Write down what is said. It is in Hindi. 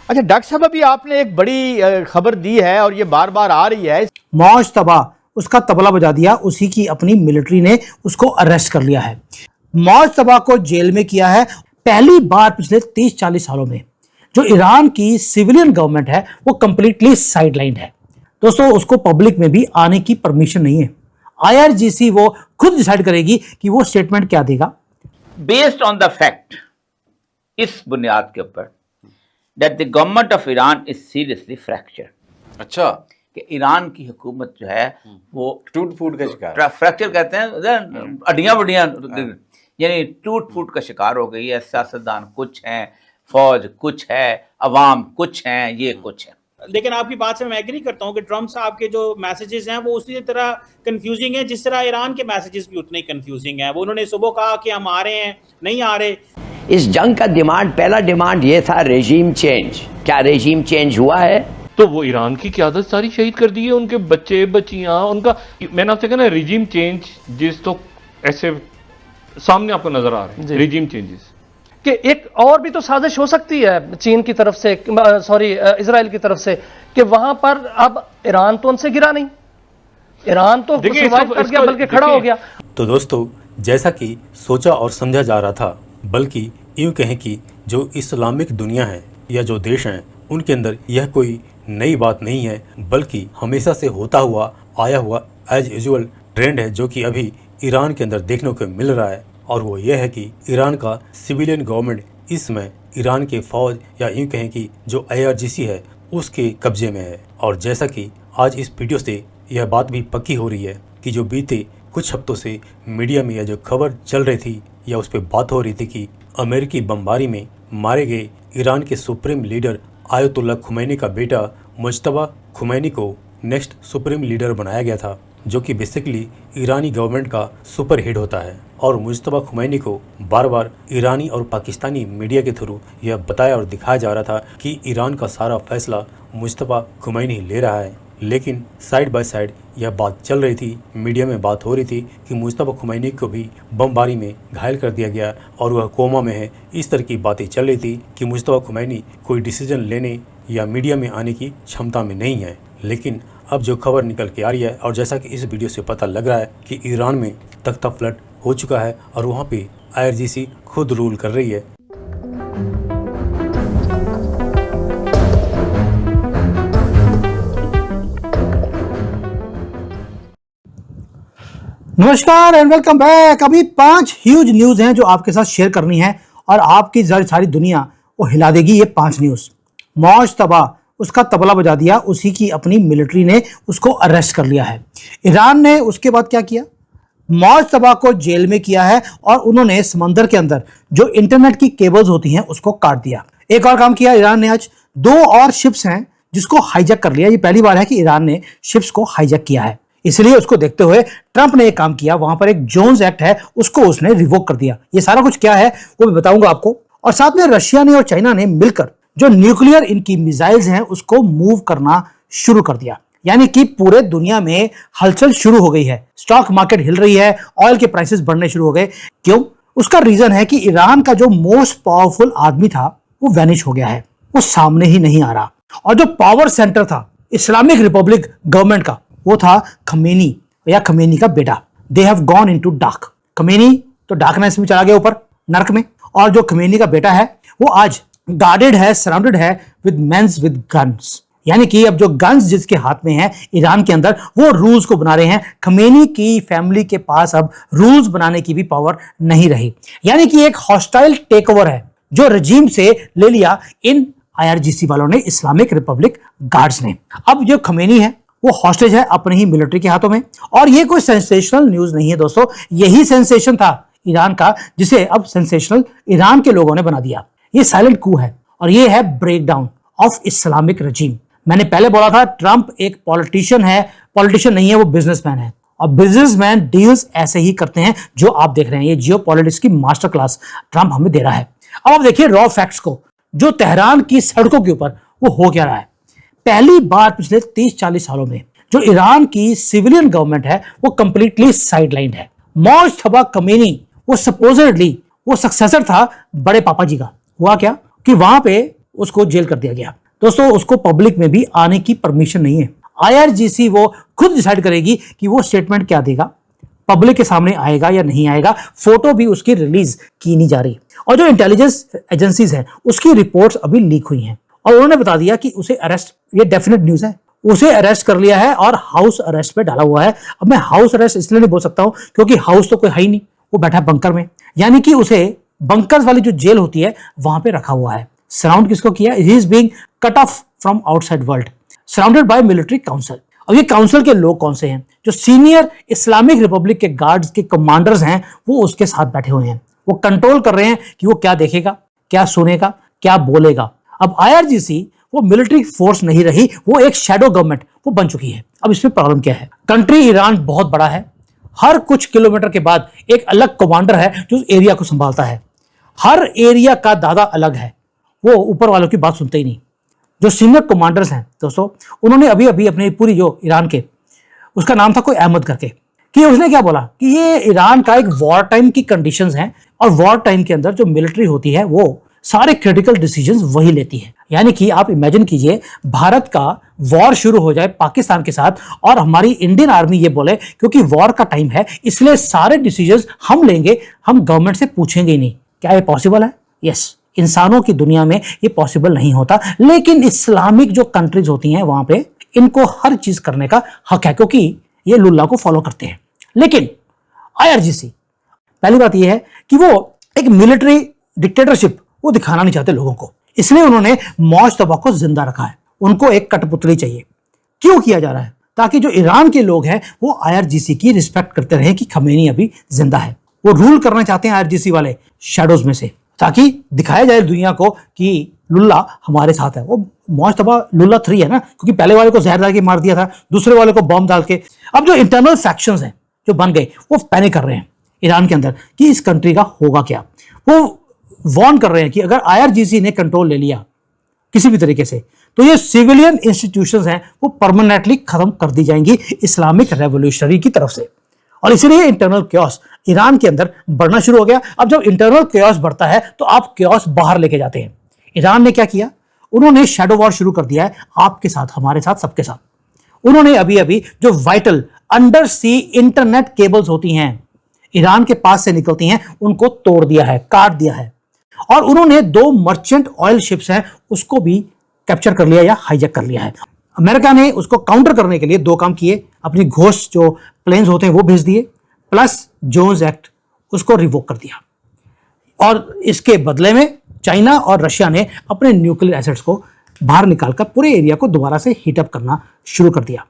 अच्छा डॉक्टर साहब, अभी आपने एक बड़ी खबर दी है और ये बार बार आ रही है। मौजतबा उसका तबला बजा दिया, उसी की अपनी मिलिट्री ने उसको अरेस्ट कर लिया है। मौजतबा को जेल में किया है पहली बार पिछले 30-40 सालों में। जो ईरान की सिविलियन गवर्नमेंट है वो कंप्लीटली साइडलाइंड है दोस्तों, उसको पब्लिक में भी आने की परमिशन नहीं है। आईआरजीसी वो खुद डिसाइड करेगी कि वो स्टेटमेंट क्या देगा। बेस्ड ऑन द फैक्ट, इस बुनियाद के ऊपर that the government of Iran is seriously fractured. अच्छा, कि ईरान की हुकूमत जो है वो टूट फूट का शिकार, फ्रैक्चर कहते हैं, अड्डियां बड्डियां, यानी टूट फूट का शिकार हो गई है। सियासतदान कुछ हैं, फौज कुछ है, अवाम कुछ हैं, ये कुछ है। लेकिन आपकी बात से मैं एग्री करता हूं कि ट्रंप साहब के जो मैसेजेस हैं वो उसी तरह कंफ्यूजिंग हैं जिस तरह ईरान के मैसेजेस भी उतने कंफ्यूजिंग हैं। वो उन्होंने सुबह कहा कि हम आ रहे हैं, नहीं आ रहे। इस जंग का डिमांड, पहला डिमांड ये था रेजीम चेंज। क्या रेजीम चेंज हुआ है? तो वो ईरान की क़यादत सारी शहीद कर दी है, उनके बच्चे बच्चियां, उनका, मैंने आपसे कहा ना रेजीम चेंज, जिस तो ऐसे सामने आपको नजर आ रहे हैं रेजीम चेंजेस कि एक और भी तो साजिश हो सकती है चीन की तरफ से, सॉरी इजराइल की तरफ से, कि वहां पर अब ईरान तो उनसे गिरा नहीं, ईरान तो सर्वाइव कर गया बल्कि खड़ा हो गया। तो दोस्तों, जैसा कि सोचा और समझा जा रहा था, बल्कि यूं कहें कि जो इस्लामिक दुनिया है या जो देश हैं उनके अंदर यह कोई नई बात नहीं है, बल्कि हमेशा से होता हुआ आया हुआ एज यूजुअल ट्रेंड है, जो कि अभी ईरान के अंदर देखने को मिल रहा है। और वो ये है कि ईरान का सिविलियन गवर्नमेंट इस समय ईरान के फौज या यूं कहें कि जो आईआरजीसी है उसके कब्जे में है। और जैसा कि आज इस वीडियो से यह बात भी पक्की हो रही है कि जो बीते कुछ हफ्तों से मीडिया में यह जो खबर चल रही थी या उस पर बात हो रही थी कि अमेरिकी बमबारी में मारे गए ईरान के सुप्रीम लीडर आयतुल्ला खुमैनी का बेटा मुज्तबा खुमैनी को नेक्स्ट सुप्रीम लीडर बनाया गया था, जो कि बेसिकली ईरानी गवर्नमेंट का सुपर हेड होता है। और मुज्तबा खुमैनी को बार बार ईरानी और पाकिस्तानी मीडिया के थ्रू यह बताया और दिखाया जा रहा था कि ईरान का सारा फैसला मुज्तबा खुमैनी ले रहा है। लेकिन साइड बाय साइड यह बात चल रही थी, मीडिया में बात हो रही थी कि मुज्तबा खुमैनी को भी बमबारी में घायल कर दिया गया और वह कोमा में है। इस तरह की बातें चल रही थी कि मुज्तबा खुमैनी कोई डिसीजन लेने या मीडिया में आने की क्षमता में नहीं है। लेकिन अब जो खबर निकल के आ रही है और जैसा कि इस वीडियो से पता लग रहा है कि ईरान में तख्ता फ्लट हो चुका है और वहाँ पे आईआरजीसी खुद रूल कर रही है। नमस्कार एंड वेलकम बैक। अभी 5 ह्यूज न्यूज हैं जो आपके साथ शेयर करनी है और आपकी सारी दुनिया वो हिला देगी। ये 5 न्यूज। मौजतबा उसका तबला बजा दिया, उसी की अपनी मिलिट्री ने उसको अरेस्ट कर लिया है। ईरान ने उसके बाद क्या किया? मौजतबा को जेल में किया है और उन्होंने समंदर के अंदर जो इंटरनेट की केबल्स होती हैं उसको काट दिया। एक और काम किया ईरान ने, आज 2 और शिप्स हैं जिसको हाईजैक कर लिया। ये पहली बार है कि ईरान ने शिप्स को हाईजैक किया है, इसलिए उसको देखते हुए ट्रंप ने एक काम किया, वहां पर एक जोन्स एक्ट है उसको उसने रिवोक कर दिया। ये सारा कुछ क्या है वो भी बताऊंगा आपको। और साथ में रशिया ने और चाइना ने मिलकर जो न्यूक्लियर इनकी मिसाइल्स हैं उसको मूव करना शुरू कर दिया, यानी कि पूरे दुनिया में हलचल शुरू हो गई है। स्टॉक मार्केट हिल रही है, ऑयल के प्राइसेस बढ़ने शुरू हो गए। क्यों? उसका रीजन है कि ईरान का जो मोस्ट पावरफुल आदमी था वो वैनिश हो गया है, वो सामने ही नहीं आ रहा। और जो पावर सेंटर था इस्लामिक रिपब्लिक गवर्नमेंट का वो था खमेनी या खमेनी का बेटा। They have gone into dark. Khamenei तो डार्कनेस में चला गया, ऊपर नर्क में। और जो खमेनी का बेटा है वो आज गार्डेड है, सराउंडेड है विद मेंस विद गन्स, यानी कि अब जो गन्स जिसके हाथ में है ईरान के अंदर वो रूल्स को बना रहे हैं। खमेनी की फैमिली के पास अब रूल्स बनाने की भी पावर नहीं रही, यानी कि एक हॉस्टाइल टेक ओवर है जो रजीम से ले लिया इन आईआरजीसी वालों ने, इस्लामिक रिपब्लिक गार्ड्स ने। अब जो खमेनी है वो हॉस्टेज है अपने ही मिलिट्री के हाथों में। और ये कोई सेंसेशनल न्यूज नहीं है दोस्तों, यही सेंसेशन था ईरान का जिसे अब सेंसेशनल ईरान के लोगों ने बना दिया। ये साइलेंट कू है और ये है ब्रेकडाउन ऑफ इस्लामिक रजीम। मैंने पहले बोला था ट्रंप एक पॉलिटिशियन है, पॉलिटिशियन नहीं है, वो बिजनेसमैन है। और बिजनेसमैन डील्स ऐसे ही करते हैं जो आप देख रहे हैं। ये जियोपॉलिटिक्स की मास्टर क्लास ट्रंप हमें दे रहा है। अब आप देखिए रॉ फैक्ट्स को, जो तेहरान की सड़कों के ऊपर वो हो क्या रहा है। पहली बार पिछले 30-40 सालों में जो ईरान की सिविलियन गवर्नमेंट है वो कंप्लीटली साइडलाइंड है। मुज्तबा खमेनी वो सपोजिटली वो सक्सेसर था बड़े पापा जी का। हुआ क्या कि वहां पे उसको जेल कर दिया गया। दोस्तों, उसको पब्लिक में भी आने की परमिशन नहीं है। IRGC वो खुद डिसाइड करेगी कि वो स्टेटमेंट क्या देगा, पब्लिक के सामने आएगा या नहीं आएगा। फोटो भी उसकी रिलीज की नहीं जा रही। और जो इंटेलिजेंस एजेंसीज हैं उसकी रिपोर्ट्स अभी लीक हुई हैं और उन्होंने बता दिया कि उसे अरेस्ट, ये डेफिनेट न्यूज है, उसे अरेस्ट कर लिया है और हाउस अरेस्ट पे डाला हुआ है। अब मैं हाउस अरेस्ट इसलिए नहीं बोल सकता हूं क्योंकि हाउस तो कोई है ही नहीं, वो बैठा है बंकर में, यानी कि उसे बंकर्स वाली जो जेल होती है वहां पे रखा हुआ है। सराउंड किसको किया? He is being cut off from outside world, surrounded by military council. अब ये काउंसिल के लोग कौन से हैं? जो सीनियर इस्लामिक रिपब्लिक के गार्ड्स के कमांडर्स हैं वो उसके साथ बैठे हुए हैं। वो कंट्रोल कर रहे हैं कि वो क्या देखेगा, क्या सुनेगा, क्या बोलेगा। अब IRGC वो मिलिट्री फोर्स नहीं रही, वो एक शैडो गवर्नमेंट वो बन चुकी है। अब इसमें प्रॉब्लम क्या है? कंट्री ईरान बहुत बड़ा है, हर कुछ किलोमीटर के बाद एक अलग कमांडर है जो उस एरिया को संभालता है। हर एरिया का दादा अलग है, वो ऊपर वालों की बात सुनते ही नहीं। जो सीनियर कमांडर्स हैं दोस्तों, उन्होंने अभी अभी अपनी पूरी जो ईरान के, उसका नाम था कोई अहमद करके, कि उसने क्या बोला कि ये ईरान का एक वॉर टाइम की कंडीशंस हैं और वॉर टाइम के अंदर जो मिलिट्री होती है वो सारे क्रिटिकल डिसीजंस वही लेती है। यानी कि आप इमेजिन कीजिए भारत का वॉर शुरू हो जाए पाकिस्तान के साथ और हमारी इंडियन आर्मी ये बोले क्योंकि वॉर का टाइम है इसलिए सारे डिसीजंस हम लेंगे, हम गवर्नमेंट से पूछेंगे ही नहीं। क्या ये पॉसिबल है? यस, इंसानों की दुनिया में ये पॉसिबल नहीं होता, लेकिन इस्लामिक जो कंट्रीज होती हैं वहां पे इनको हर चीज करने का हक है क्योंकि ये लुल्ला को फॉलो करते हैं। लेकिन IRGC, पहली बात यह है कि वो एक मिलिट्री डिक्टेटरशिप वो दिखाना नहीं चाहते लोगों को, इसलिए उन्होंने मोज्तबा को जिंदा रखा है। उनको एक कठपुतली चाहिए। क्यों किया जा रहा है? ताकि जो ईरान के लोग हैं वो IRGC की रिस्पेक्ट करते रहें कि खमेनी अभी जिंदा है। वो रूल करना चाहते हैं IRGC वाले शैडोज में से, ताकि दिखाया जाए दुनिया को कि लुल्ला हमारे साथ है। वो मोज्तबा लुल्ला 3 है ना, क्योंकि पहले वाले को जहर डाल के मार दिया था, दूसरे वाले को बॉम्ब डाल के। अब जो इंटरनल फैक्शंस हैं जो बन गए वो पैनिक कर रहे हैं ईरान के अंदर कि इस कंट्री का होगा क्या। वो वार्न कर रहे हैं कि अगर IRGC ने कंट्रोल ले लिया किसी भी तरीके से तो ये सिविलियन इंस्टीट्यूशंस हैं वो परमानेंटली खत्म कर दी जाएंगी इस्लामिक रेवोल्यूशनरी की तरफ से। और इसीलिए इंटरनल क्योस ईरान के अंदर बढ़ना शुरू हो गया। अब जब इंटरनल क्योस बढ़ता है तो आप क्योस बाहर लेके जाते हैं। ईरान ने क्या किया? उन्होंने शैडो वॉर शुरू कर दिया है, आपके साथ, हमारे साथ, सबके साथ। उन्होंने अभी अभी जो वाइटल अंडर सी इंटरनेट केबल्स होती हैं ईरान के पास से निकलती हैं उनको तोड़ दिया है, काट दिया है। और उन्होंने 2 मर्चेंट ऑयल शिप्स हैं उसको भी कैप्चर कर लिया या हाईजैक कर लिया है। अमेरिका ने उसको काउंटर करने के लिए 2 काम किए। अपनी घोस्ट जो प्लेन्स होते हैं वो भेज दिए, प्लस जोन्स एक्ट उसको रिवोक कर दिया। और इसके बदले में चाइना और रशिया ने अपने न्यूक्लियर एसेट्स को बाहर निकालकर पूरे एरिया को दोबारा से हीटअप करना शुरू कर दिया।